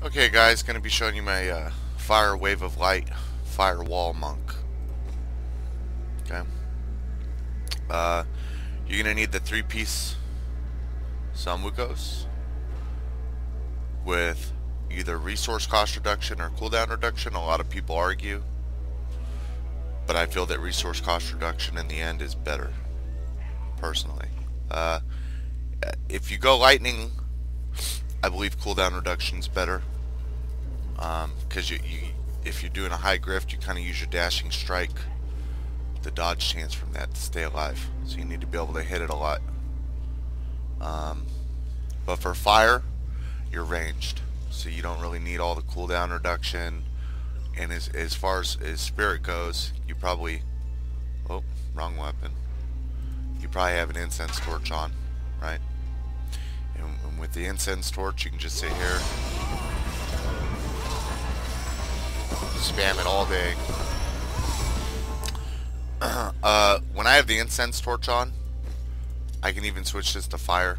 Okay guys, going to be showing you my Fire Wave of Light Fire WOL Monk. Okay. You're going to need the 3-piece Samukos with either resource cost reduction or cooldown reduction. A lot of people argue, but I feel that resource cost reduction in the end is better, personally. If you go lightning, I believe cooldown reduction is better, because if you're doing a high grift, you kind of use your dashing strike, the dodge chance from that, to stay alive. So you need to be able to hit it a lot. But for fire, you're ranged, so you don't really need all the cooldown reduction. And as far as spirit goes, you probably, oh, wrong weapon. You probably have an incense torch on, right? And with the incense torch, you can just sit here, spam it all day. When I have the incense torch on, I can even switch this to fire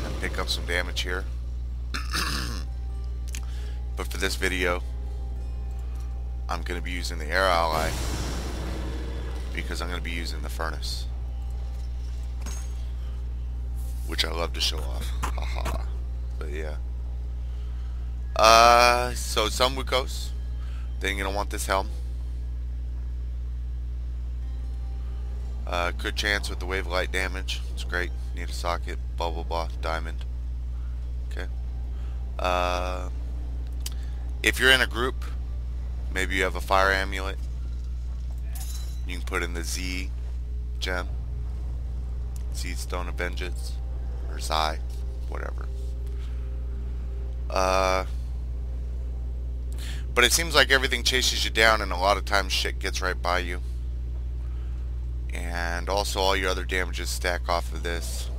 and pick up some damage here. But for this video, I'm going to be using the air ally because I'm going to be using the furnace, which I love to show off. Haha. But yeah. So some Wukos, then you're going to want this helm. Good chance with the wave of light damage. It's great. Need a socket, blah blah blah, diamond. Okay. If you're in a group, maybe you have a fire amulet, you can put in the Z gem, Z Stone of Vengeance, or Zai, whatever. But it seems like everything chases you down, and a lot of times shit gets right by you. And also all your other damages stack off of this.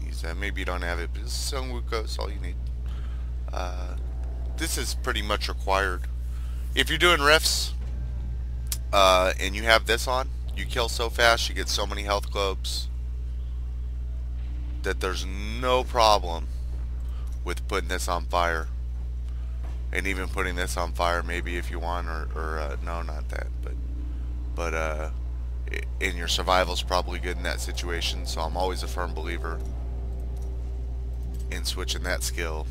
Use that. Maybe you don't have it, but this is some Wukos, all you need. This is pretty much required. If you're doing rifts, and you have this on, you kill so fast, you get so many health globes, that there's no problem with putting this on fire. And even putting this on fire, maybe, if you want, or no, not that, but in your survival's probably good in that situation. So I'm always a firm believer in switching that skill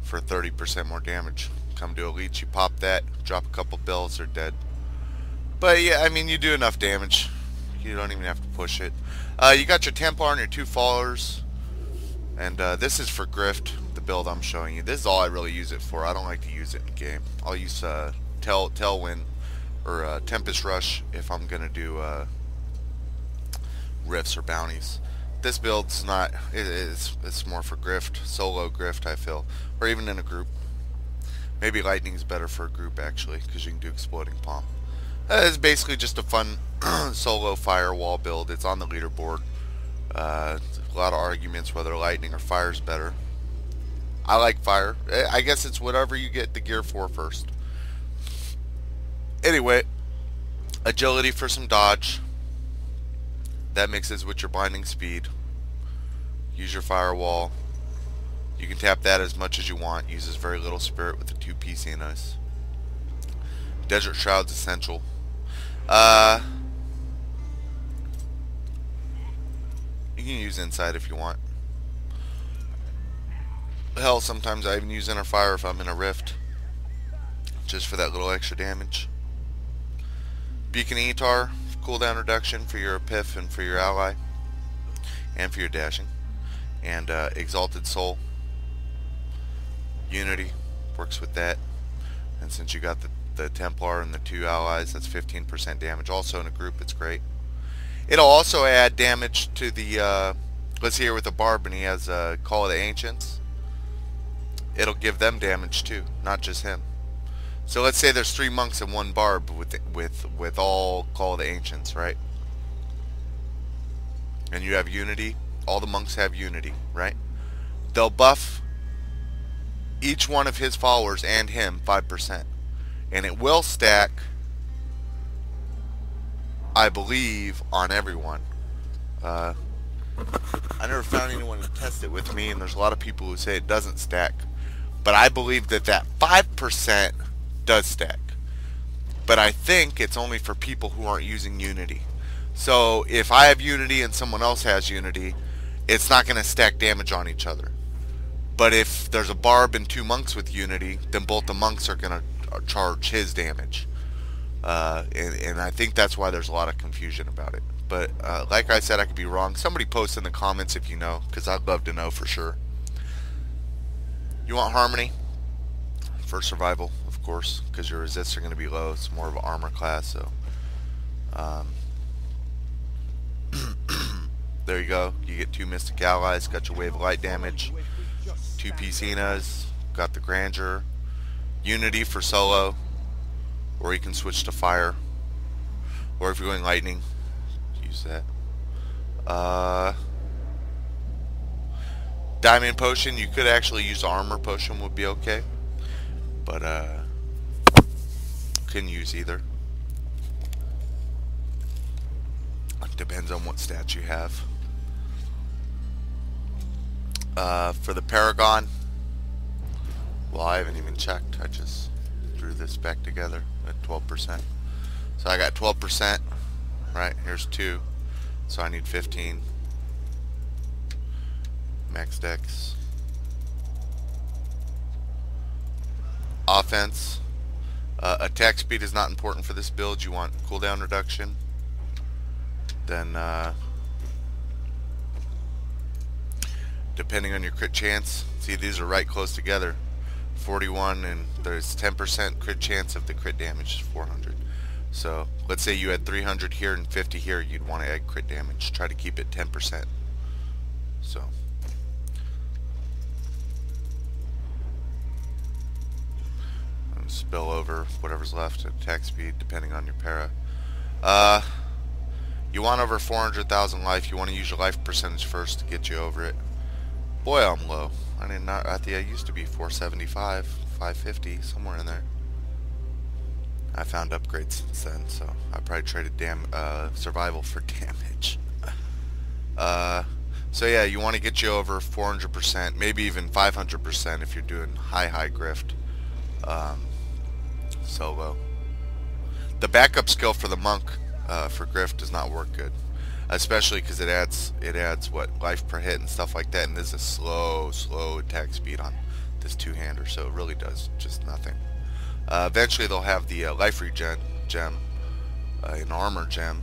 for 30% more damage. Come to elites, you pop that, drop a couple bills, they're dead. But yeah, I mean, you do enough damage, you don't even have to push it. You got your Templar and your 2 followers, and this is for Grift, the build I'm showing you. This is all I really use it for. I don't like to use it in game. I'll use Tailwind or Tempest Rush if I'm gonna do rifts or bounties. This build's not. It's more for grift, solo grift, I feel, or even in a group. Maybe lightning's better for a group actually, because you can do exploding palm. It's basically just a fun solo firewall build. It's on the leaderboard. A lot of arguments whether lightning or fire's better. I like fire. I guess it's whatever you get the gear for first. Anyway, agility for some dodge. That mixes with your blinding speed. Use your firewall. You can tap that as much as you want. Uses very little spirit with the 2-piece Enos. Desert Shroud's essential. You can use Insight if you want. Hell, sometimes I even use Inner Fire if I'm in a rift, just for that little extra damage. Beacon Etar, cooldown reduction for your Epiph and for your ally, and for your dashing. And Exalted Soul, Unity, works with that. And since you got the Templar and the 2 allies, that's 15% damage. Also in a group, it's great. It'll also add damage to the, let's see here with the Barb, and he has Call of the Ancients. It'll give them damage too, not just him. So let's say there's 3 monks and 1 barb with all Call of the Ancients, right? And you have unity. All the monks have unity, right? They'll buff each one of his followers and him 5%, and it will stack, I believe, on everyone. I never found anyone to test it with me, and there's a lot of people who say it doesn't stack. But I believe that that 5% does stack. But I think it's only for people who aren't using Unity. So if I have Unity and someone else has Unity, it's not going to stack damage on each other. But if there's a barb and 2 monks with Unity, then both the monks are going to charge his damage. And I think that's why there's a lot of confusion about it. But like I said, I could be wrong. Somebody post in the comments if you know, because I'd love to know for sure. You want Harmony for survival, of course, because your resists are going to be low. It's more of an armor class, so there you go. You get 2 Mystic Allies, got your Wave of Light damage, 2 Piscinas, got the Grandeur, Unity for solo, or you can switch to Fire, or if you're going Lightning, use that. Diamond Potion, you could actually use the Armor Potion, would be okay, but couldn't use either. Depends on what stats you have. For the Paragon, well, I haven't even checked. I just threw this back together at 12%. So I got 12%. Right, here's 2. So I need 15. Max dex. Offense. Attack speed is not important for this build. You want cooldown reduction. Then depending on your crit chance, see these are right close together, 41, and there's 10% crit chance of the crit damage is 400. So let's say you had 300 here and 50 here, you'd want to add crit damage. Try to keep it 10%. So spill over whatever's left, attack speed depending on your para. You want over 400,000 life. You want to use your life percentage first to get you over it. Boy, I'm low. I think I used to be 475, 550, somewhere in there. I found upgrades since then, so I probably traded survival for damage. So yeah, you want to get you over 400%, maybe even 500% if you're doing high Grift solo. The backup skill for the monk for Grift does not work good, especially because it adds what, life per hit and stuff like that, and there's a slow attack speed on this 2-hander, so it really does just nothing. Eventually they'll have the life regen gem, an armor gem,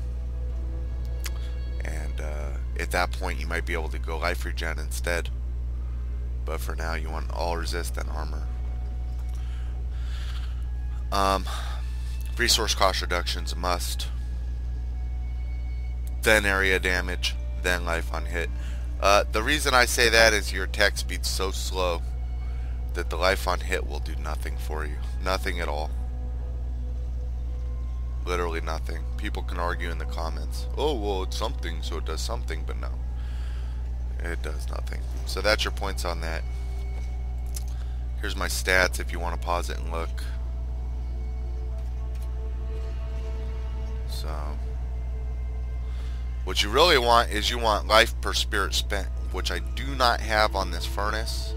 and at that point you might be able to go life regen instead, but for now you want all resist and armor. Resource cost reduction's a must, then area damage, then life on hit. The reason I say that is your attack speed's so slow that the life on hit will do nothing for you. Nothing at all. Literally nothing. People can argue in the comments, oh well, it's something, so it does something, but no, it does nothing. So that's your points on that. Here's my stats if you want to pause it and look. So what you really want is you want life per spirit spent, which I do not have on this furnace.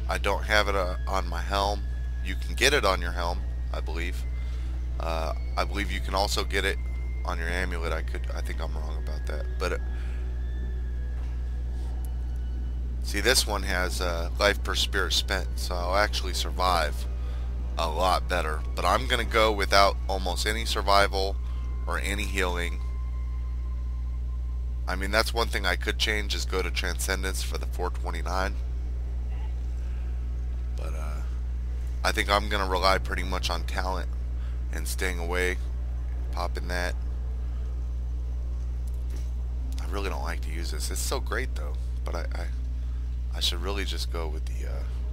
I don't have it on my helm. You can get it on your helm, I believe. I believe you can also get it on your amulet. I think I'm wrong about that, but see, this one has life per spirit spent, so I'll actually survive a lot better. But I'm gonna go without almost any survival or any healing. I mean, that's one thing I could change, is go to Transcendence for the 429. But I think I'm gonna rely pretty much on talent and staying away, popping that. I really don't like to use this. It's so great though, but I should really just go with the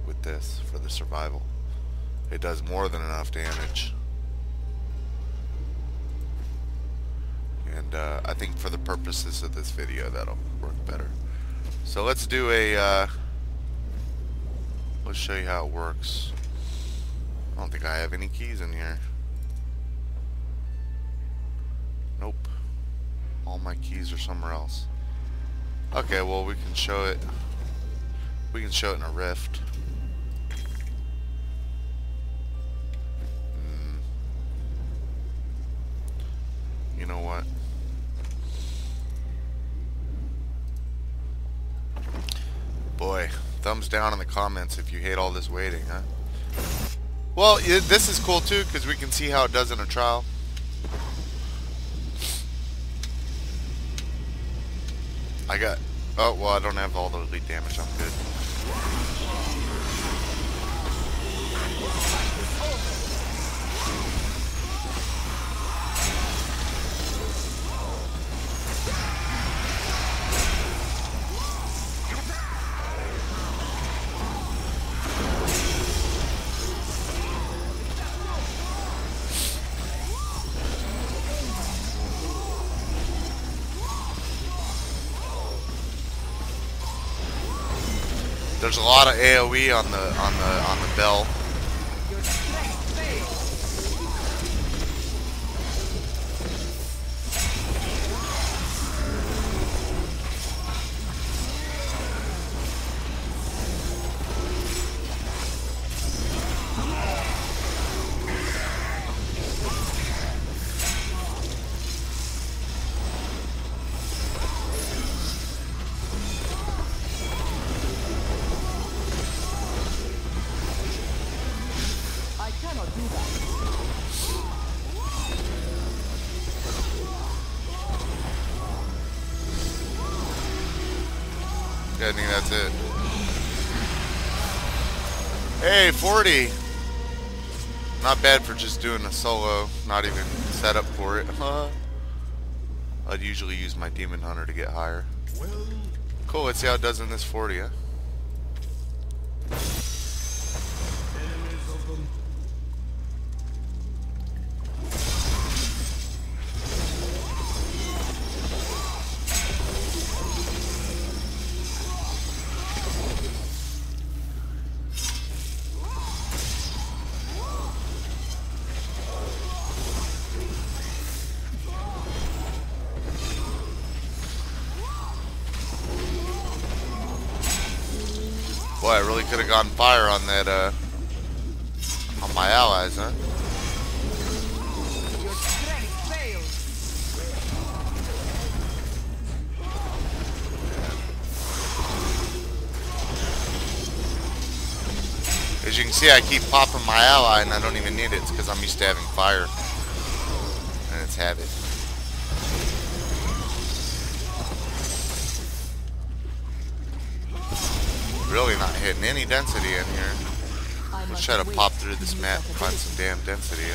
with this for the survival. It does more than enough damage, and I think for the purposes of this video that'll work better. So let's do a let's show you how it works. I don't think I have any keys in here. Nope. All my keys are somewhere else. Okay, well we can show it. We can show it in a rift. You know what? Boy, thumbs down in the comments if you hate all this waiting, huh? Well, this is cool too because we can see how it does in a trial. I got... Oh, well, I don't have all the elite damage. I'm good. There's a lot of AoE on the bell. Yeah, I think that's it. Hey, 40! Not bad for just doing a solo, not even set up for it. I'd usually use my Demon Hunter to get higher. Cool, let's see how it does in this 40, huh? Boy, I really could have gone fire on that, on my allies, huh? Your strength fails. As you can see, I keep popping my ally and I don't even need it. It's because I'm used to having fire. And it's habit. Really not hitting any density in here. Let's try to pop through this map and find some damn density.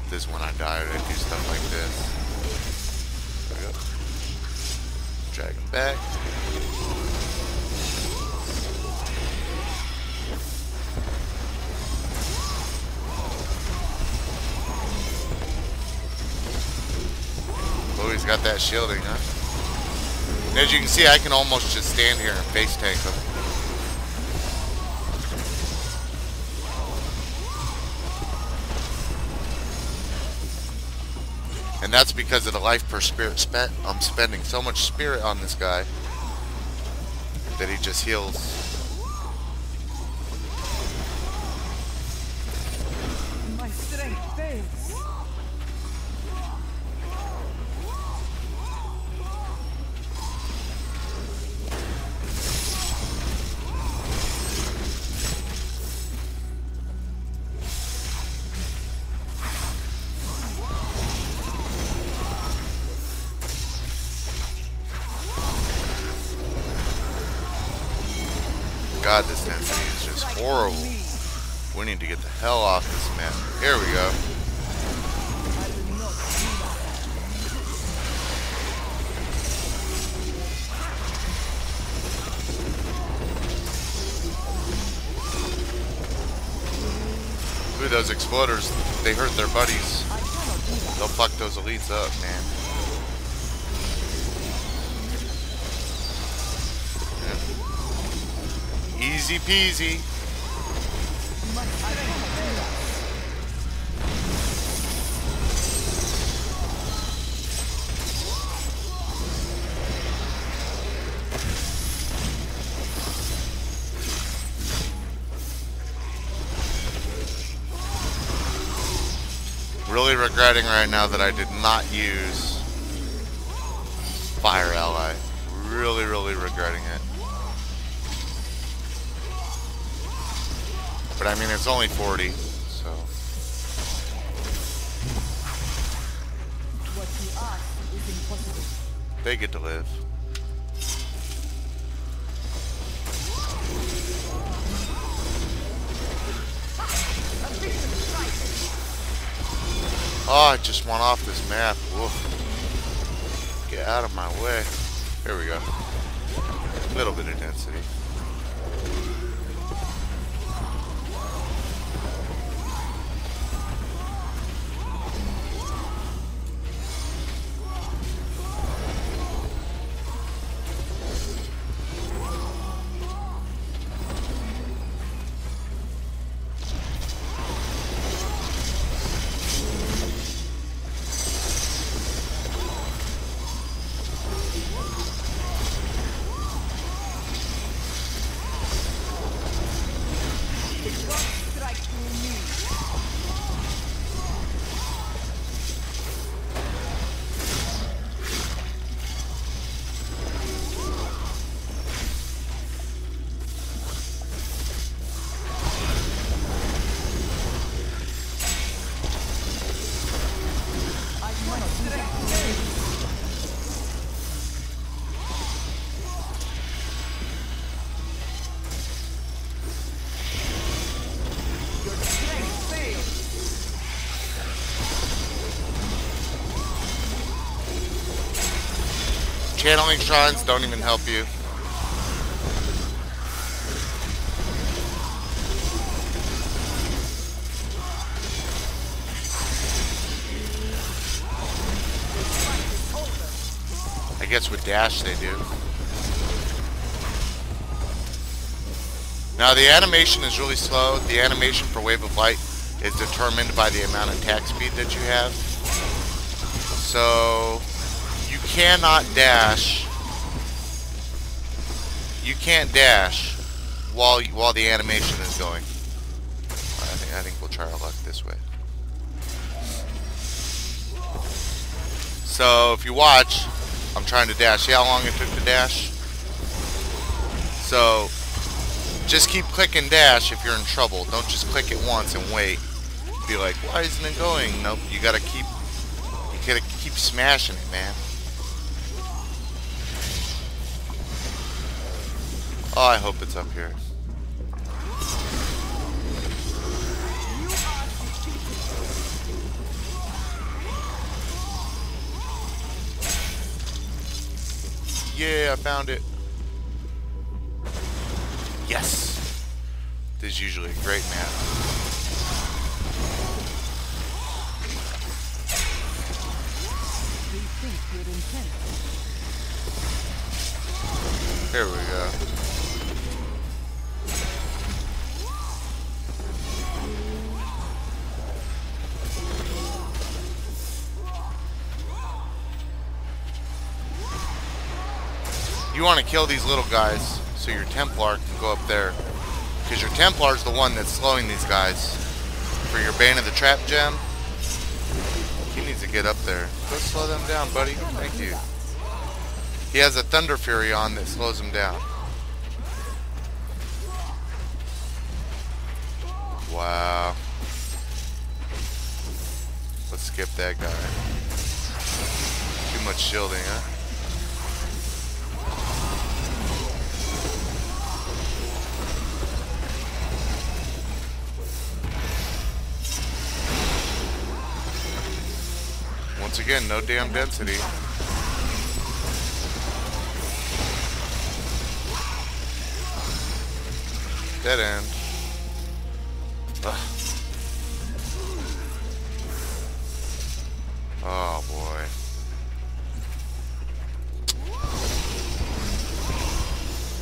This is when I die, I do stuff like this. There we go. Drag him back. Oh, he's got that shielding, huh? And as you can see, I can almost just stand here and face tank them. And that's because of the life per spirit spent. I'm spending so much spirit on this guy that he just heals. My strength fails. God, this density is just horrible. We need to get the hell off this map. Here we go. Ooh, those exploders, they hurt their buddies. They'll fuck those elites up, man. Easy peasy. Really regretting right now that I did not use Fire Ally. Really, really regretting it. But I mean, it's only 40, so. What you ask is impossible. They get to live. Oh, I just went off this map. Whoa. Get out of my way. There we go. A little bit of density. Channeling shrines don't even help you. I guess with dash they do. Now the animation is really slow. The animation for Wave of Light is determined by the amount of attack speed that you have. So you cannot dash. You can't dash while the animation is going. I think we'll try our luck this way. So if you watch, I'm trying to dash. See how long it took to dash? So just keep clicking dash if you're in trouble. Don't just click it once and wait. Be like, why isn't it going? Nope, you gotta keep smashing it, man. Oh, I hope it's up here. Yeah, I found it. Yes. This is usually a great map. Here we go. You want to kill these little guys so your Templar can go up there. Because your Templar is the one that's slowing these guys. For your Bane of the Trap gem, he needs to get up there. Go slow them down, buddy. Thank you. He has a Thunder Fury on that slows him down. Wow. Let's skip that guy. Too much shielding, huh? Once again, no damn density. Dead end. Ugh. Oh boy.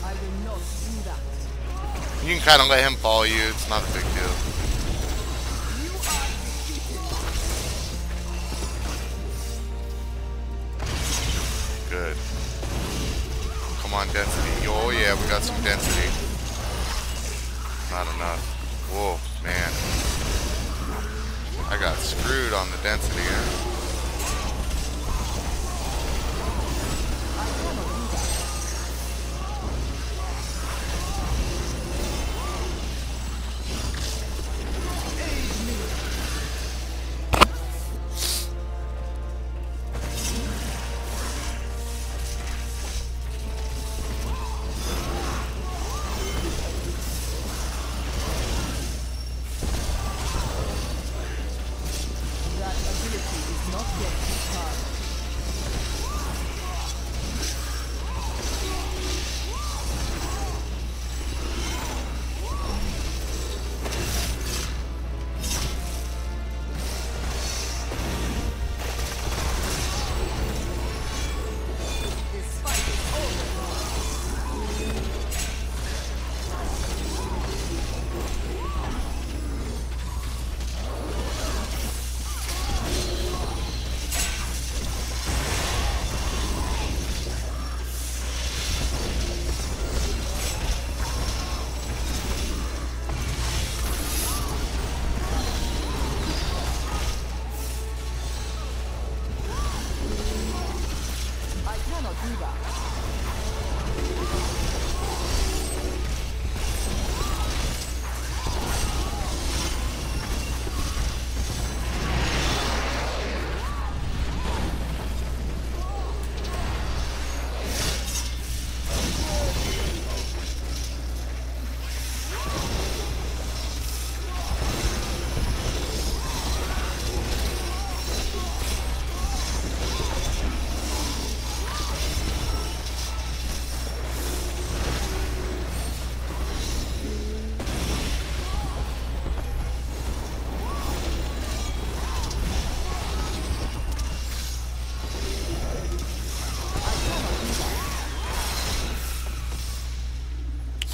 I will not do that. You can kind of let him follow you. It's not a big deal. Good. Come on, density. Oh yeah, we got some density. Not enough. Whoa, man. I got screwed on the density here.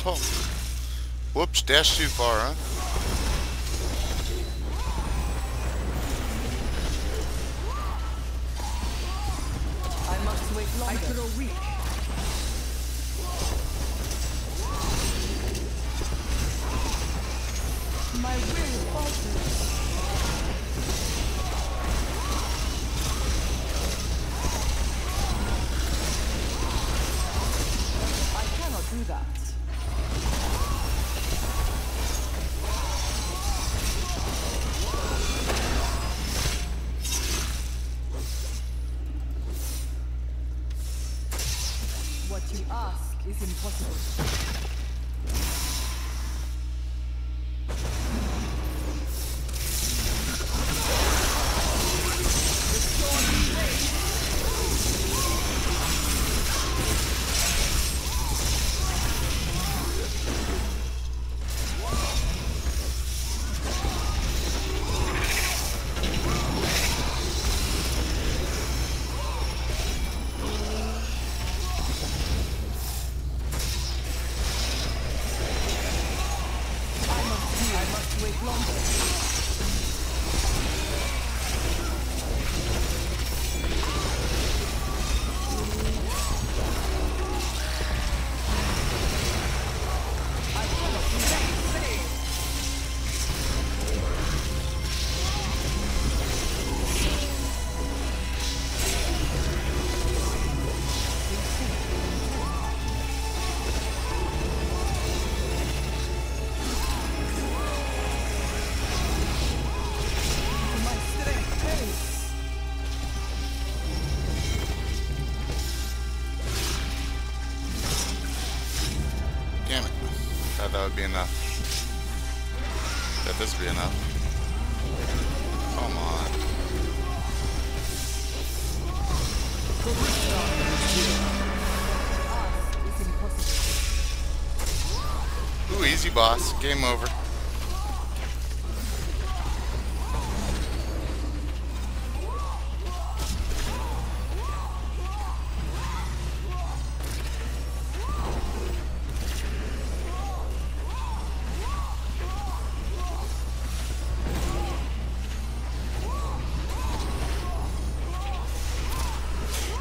Oh. Whoops, dashed too far, huh? I must wait longer. I grow weak. My will falters. I cannot do that. What you ask is impossible. That would be enough. That this would be enough. Come on. Ooh, easy boss. Game over.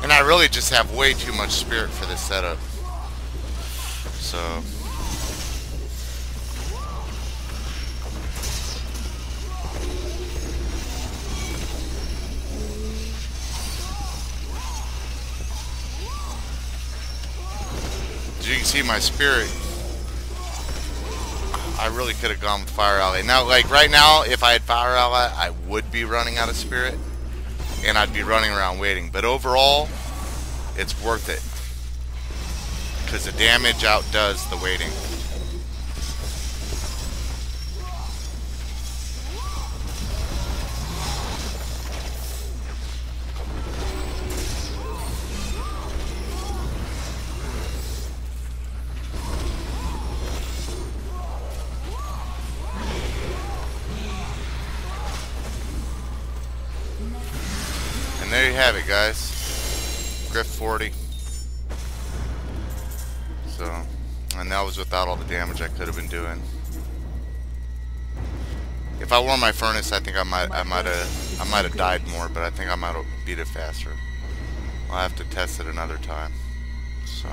And I really just have way too much spirit for this setup. So As you can see, my spirit, I really could have gone with Fire Ally. Now, like right now, if I had Fire Ally, I would be running out of spirit, and I'd be running around waiting. But overall, it's worth it, because the damage outdoes the waiting. And there you have it, guys. Grift 40. So, and that was without all the damage I could have been doing. If I wore my furnace, I think I might have died more, but I think I might have beat it faster. I'll have to test it another time. So,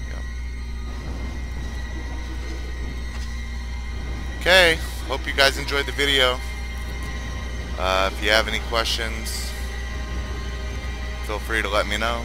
yeah. Okay, hope you guys enjoyed the video. If you have any questions, feel free to let me know.